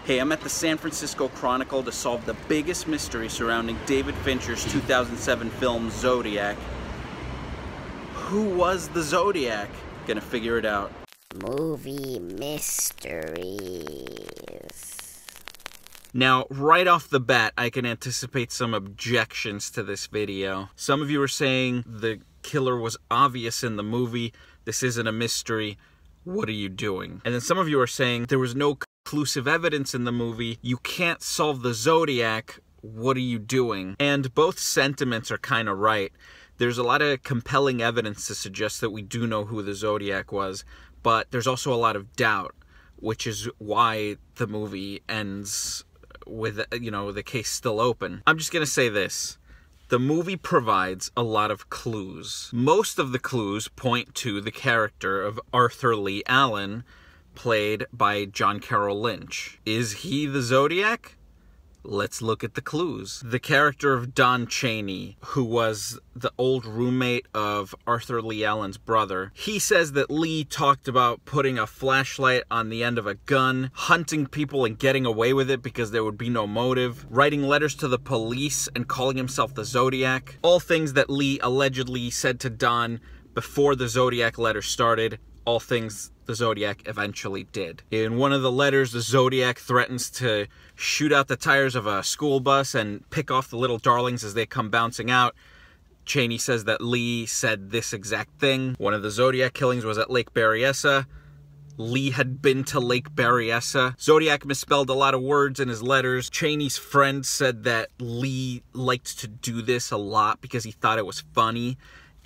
Hey, I'm at the San Francisco Chronicle to solve the biggest mystery surrounding David Fincher's 2007 film Zodiac. Who was the Zodiac? Gonna figure it out. Movie mysteries. Now, right off the bat, I can anticipate some objections to this video. Some of you are saying the killer was obvious in the movie. This isn't a mystery. What are you doing? And then some of you are saying there was no conclusive evidence in the movie. You can't solve the Zodiac. What are you doing? And both sentiments are kind of right. There's a lot of compelling evidence to suggest that we do know who the Zodiac was, but there's also a lot of doubt, which is why the movie ends with, the case still open. I'm just gonna say this. The movie provides a lot of clues. Most of the clues point to the character of Arthur Lee Allen, played by John Carroll Lynch. Is he the Zodiac? Let's look at the clues. The character of Don Chaney, who was the old roommate of Arthur Lee Allen's brother, he says that Lee talked about putting a flashlight on the end of a gun, hunting people and getting away with it because there would be no motive, writing letters to the police and calling himself the Zodiac. All things that Lee allegedly said to Don before the Zodiac letter started, all things the Zodiac eventually did. In one of the letters, the Zodiac threatens to shoot out the tires of a school bus and pick off the little darlings as they come bouncing out. Chaney says that Lee said this exact thing. One of the Zodiac killings was at Lake Berryessa. Lee had been to Lake Berryessa. Zodiac misspelled a lot of words in his letters. Chaney's friend said that Lee liked to do this a lot because he thought it was funny.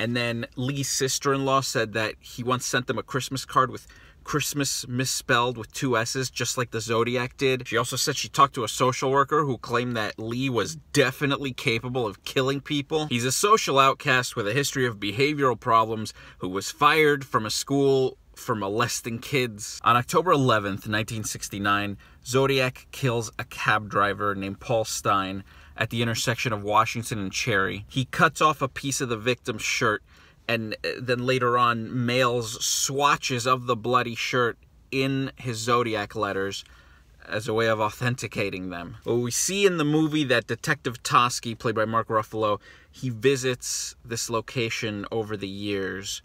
And then Lee's sister-in-law said that he once sent them a Christmas card with Christmas misspelled with 2 S's, just like the Zodiac did. She also said she talked to a social worker who claimed that Lee was definitely capable of killing people. He's a social outcast with a history of behavioral problems who was fired from a school for molesting kids. On October 11th, 1969, Zodiac kills a cab driver named Paul Stein at the intersection of Washington and Cherry. He cuts off a piece of the victim's shirt and then later on mails swatches of the bloody shirt in his Zodiac letters as a way of authenticating them. Well, we see in the movie that Detective Toschi, played by Mark Ruffalo, he visits this location over the years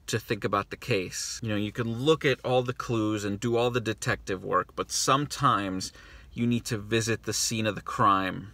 to think about the case. You can look at all the clues and do all the detective work, but sometimes you need to visit the scene of the crime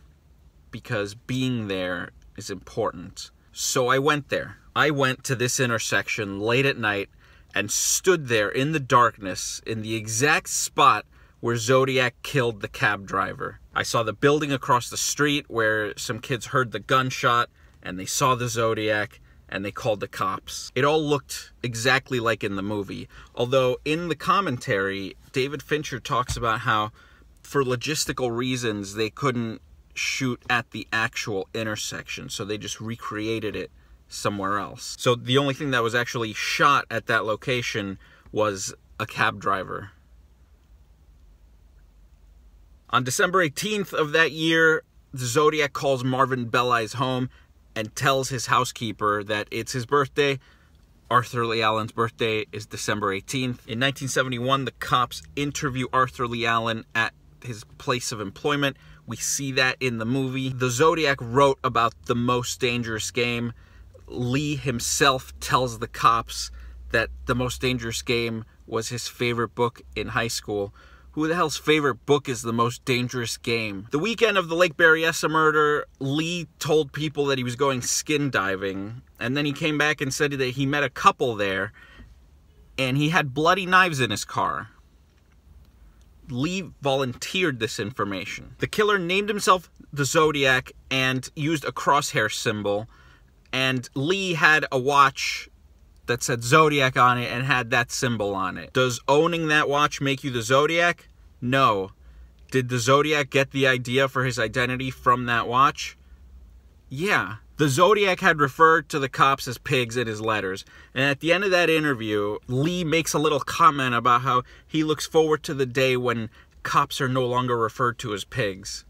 because being there is important. So I went there. I went to this intersection late at night and stood there in the darkness in the exact spot where Zodiac killed the cab driver. I saw the building across the street where some kids heard the gunshot and they saw the Zodiac and they called the cops. It all looked exactly like in the movie. Although in the commentary, David Fincher talks about how for logistical reasons they couldn't shoot at the actual intersection, so they just recreated it somewhere else. So the only thing that was actually shot at that location was a cab driver. On December 18th of that year, the Zodiac calls Marvin Belli's home and tells his housekeeper that it's his birthday. Arthur Lee Allen's birthday is December 18th. In 1971, the cops interview Arthur Lee Allen at his place of employment. We see that in the movie. The Zodiac wrote about The Most Dangerous Game. Lee himself tells the cops that The Most Dangerous Game was his favorite book in high school. Who the hell's favorite book is The Most Dangerous Game? The weekend of the Lake Berryessa murder, Lee told people that he was going skin diving, and then he came back and said that he met a couple there, and he had bloody knives in his car. Lee volunteered this information. The killer named himself the Zodiac and used a crosshair symbol, and Lee had a watch that said Zodiac on it and had that symbol on it. Does owning that watch make you the Zodiac? No. Did the Zodiac get the idea for his identity from that watch? Yeah. The Zodiac had referred to the cops as pigs in his letters, and at the end of that interview, Lee makes a little comment about how he looks forward to the day when cops are no longer referred to as pigs.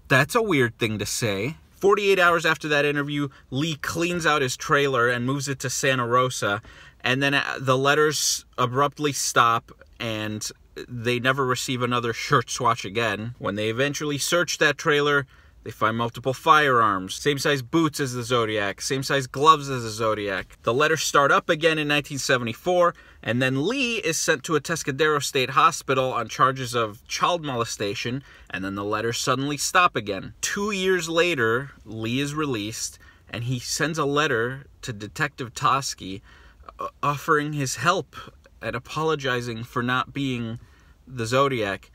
That's a weird thing to say. 48 hours after that interview, Lee cleans out his trailer and moves it to Santa Rosa, and then the letters abruptly stop, and they never receive another shirt swatch again. When they eventually search that trailer, they find multiple firearms, same size boots as the Zodiac, same size gloves as the Zodiac. The letters start up again in 1974, and then Lee is sent to a Tescadero State Hospital on charges of child molestation, and then the letters suddenly stop again. 2 years later, Lee is released, and he sends a letter to Detective Toschi offering his help and apologizing for not being the Zodiac.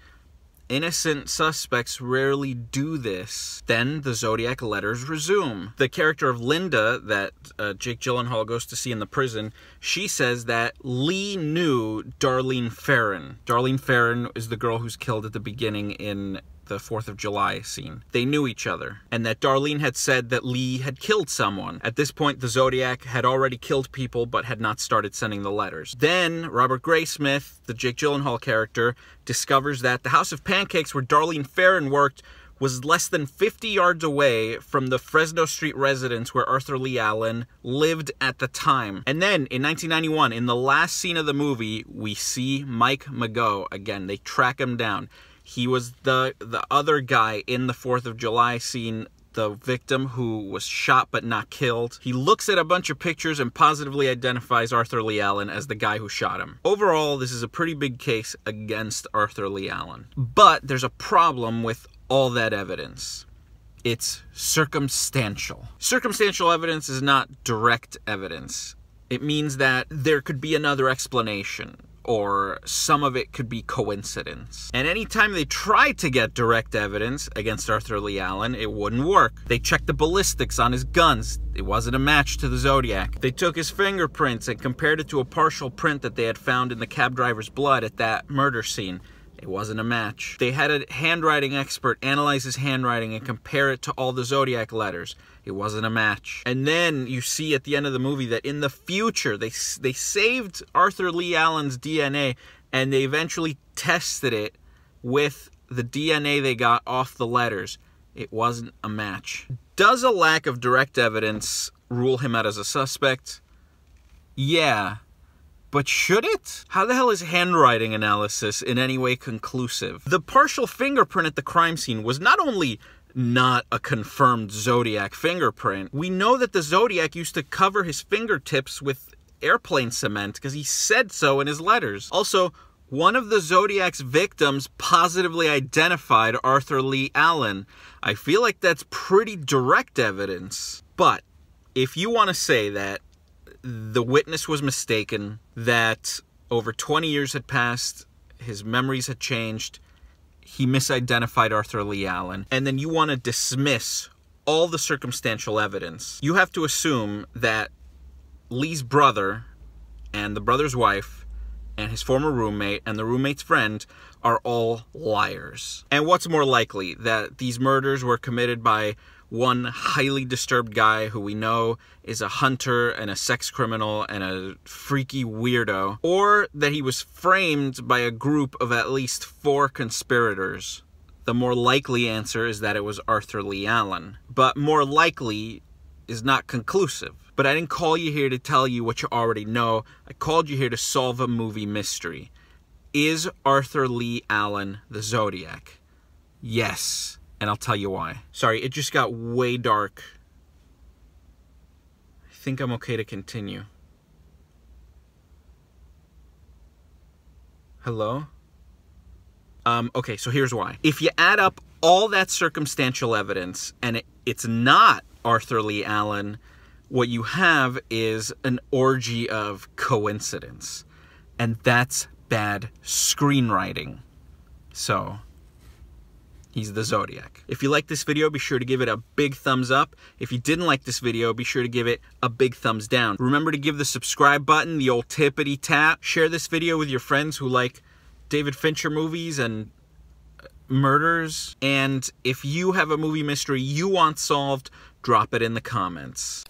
Innocent suspects rarely do this. Then the Zodiac letters resume. The character of Linda that Jake Gyllenhaal goes to see in the prison, she says that Lee knew Darlene Ferrin. Darlene Ferrin is the girl who's killed at the beginning in the 4th of July scene. They knew each other, and that Darlene had said that Lee had killed someone. At this point, the Zodiac had already killed people, but had not started sending the letters. Then, Robert Graysmith, the Jake Gyllenhaal character, discovers that the House of Pancakes where Darlene Ferrin worked was less than 50 yards away from the Fresno Street residence where Arthur Lee Allen lived at the time. And then, in 1991, in the last scene of the movie, we see Mike Mageau again. They track him down. He was the other guy in the 4th of July scene, the victim who was shot but not killed. He looks at a bunch of pictures and positively identifies Arthur Lee Allen as the guy who shot him. Overall, this is a pretty big case against Arthur Lee Allen. But there's a problem with all that evidence. It's circumstantial. Circumstantial evidence is not direct evidence. It means that there could be another explanation, or some of it could be coincidence. And anytime they tried to get direct evidence against Arthur Lee Allen, it wouldn't work. They checked the ballistics on his guns. It wasn't a match to the Zodiac. They took his fingerprints and compared it to a partial print that they had found in the cab driver's blood at that murder scene. It wasn't a match. They had a handwriting expert analyze his handwriting and compare it to all the Zodiac letters. It wasn't a match. And then you see at the end of the movie that in the future, they saved Arthur Lee Allen's DNA and they eventually tested it with the DNA they got off the letters. It wasn't a match. Does a lack of direct evidence rule him out as a suspect? Yeah. But should it? How the hell is handwriting analysis in any way conclusive? The partial fingerprint at the crime scene was not only not a confirmed Zodiac fingerprint, we know that the Zodiac used to cover his fingertips with airplane cement because he said so in his letters. Also, one of the Zodiac's victims positively identified Arthur Lee Allen. I feel like that's pretty direct evidence. But if you want to say that the witness was mistaken, that over 20 years had passed, his memories had changed, he misidentified Arthur Lee Allen, and then you want to dismiss all the circumstantial evidence, you have to assume that Lee's brother and the brother's wife and his former roommate and the roommate's friend are all liars. And what's more likely, that these murders were committed by one highly disturbed guy who we know is a hunter and a sex criminal and a freaky weirdo, or that he was framed by a group of at least 4 conspirators? The more likely answer is that it was Arthur Lee Allen. But more likely is not conclusive. But I didn't call you here to tell you what you already know. I called you here to solve a movie mystery. Is Arthur Lee Allen the Zodiac? Yes. And I'll tell you why. Sorry, it just got way dark. I think I'm okay to continue. Hello? Okay, so here's why. If you add up all that circumstantial evidence and it's not Arthur Lee Allen, what you have is an orgy of coincidence. And that's bad screenwriting. So he's the Zodiac. If you like this video, be sure to give it a big thumbs up. If you didn't like this video, be sure to give it a big thumbs down. Remember to give the subscribe button the old tippity tap. Share this video with your friends who like David Fincher movies and murders. And if you have a movie mystery you want solved, drop it in the comments.